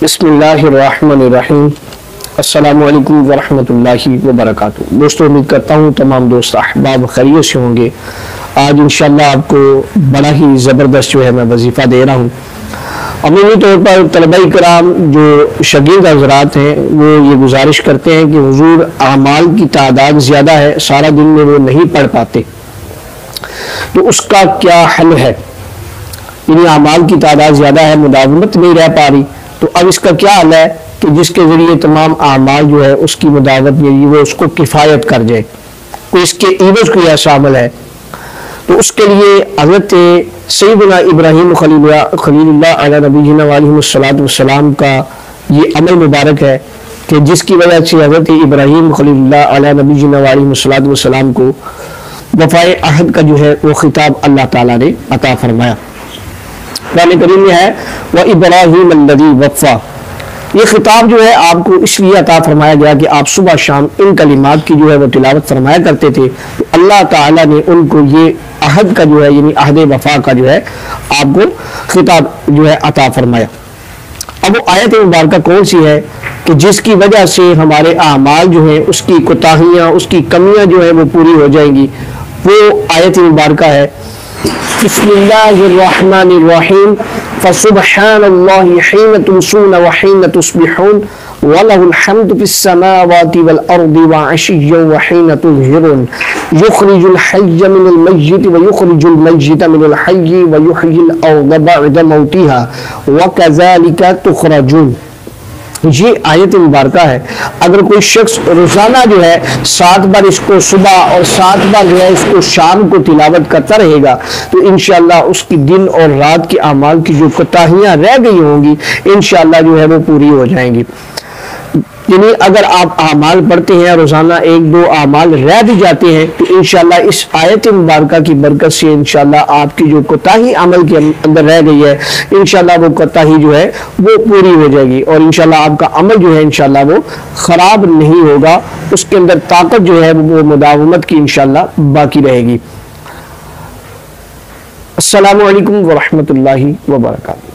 बिस्मिल्लाहिर्रहमानिर्रहीम। अस्सलामुअलैकुम वरहमतुल्लाहि वबरकातुहू। दोस्तों, उम्मीद करता हूँ तमाम दोस्त अहबाब खैरियत से होंगे। आज इंशाअल्लाह आपको बड़ा ही ज़बरदस्त जो है मैं वजीफ़ा दे रहा हूँ। अमूमी तौर पर तलबा कराम जो शगीर्द हज़रात हैं वो ये गुजारिश करते हैं कि हुजूर आमाल की तादाद ज़्यादा है, सारा दिन में वो नहीं पढ़ पाते, तो उसका क्या हल है। यानी आमाल की तादाद ज़्यादा है, मुदावमत नहीं रह पा रही, तो अब इसका क्या हल है कि जिसके ज़रिए तमाम आमाल जो है उसकी मुदावत नहीं, वो उसको किफ़ायत कर जाए, कोई इसके इवज़ कोई ऐसा अमल है। तो उसके लिए हज़रत सैयदना इब्राहीम खलीलुल्लाह अला नबीना अलैहिस्सलातु वस्सलाम का ये अमल मुबारक है कि जिसकी वजह से हज़रत इब्राहीम खलीलुल्लाह अला नबीना अलैहिस्सलातु वस्सलाम को वफ़ाए अहद का जो है वो खिताब अल्लाह ताला ने अता फरमाया। कुरान करीम में है व इब्राहीम अल्लज़ी वफ़ा। ये खिताब जो है आपको इसलिए अता फरमाया गया कि आप सुबह शाम इन कलिमात की जो है वो तिलावत फरमाया करते थे, तो अल्लाह ताला ने उनको ये अहद का जो है यानी अहद वफ़ा का जो है आपको खिताब जो है अता फरमाया। अब वो आयत मुबारक कौन सी है कि जिसकी वजह से हमारे आमाल जो है उसकी कोताहियाँ, उसकी कमियाँ जो है वो पूरी हो जाएंगी। वो आयत मुबारक है बिस्मिल्लाहिर्रहमानिर्रहीम फसुब्हानल्लाहि हिन तुमसून व हिन तुस्बिहून व लहुल हम्दु फिस्समावाति वल अर्दि व अशिय्यन व हिन तुज़हिरून युखरिजुल हय्य मिनल मय्यिति व युखरिजुल मय्यिता मिनल हय्यि व युहयिल अर्द बअद मौतिहा व कज़ालिका तुखरजून। ये आयत मुबारक है। अगर कोई शख्स रोजाना जो है 7 बार इसको सुबह और 7 बार जो है इसको शाम को तिलावत करता रहेगा, तो इंशाअल्लाह उसकी दिन और रात के अमाल की जो कोताहियां रह गई होंगी इंशाअल्लाह जो है वो पूरी हो जाएंगी। यानी अगर आप आमाल पढ़ते हैं, रोजाना 1-2 आमाल रह भी जाते हैं, तो इंशाअल्लाह इस आयत मुबारक की बरकत से इंशाअल्लाह आपकी जो कोताही अमल के अंदर रह गई है इंशाअल्लाह वो कोताही जो है वो पूरी हो जाएगी और इंशाअल्लाह आपका अमल जो है इंशाअल्लाह वो खराब नहीं होगा, उसके अंदर ताकत जो है वो मुदावमत की इंशाअल्लाह बाकी रहेगी। अस्सलामु अलैकुम वरहमतुल्लाहि वबरकातुहू।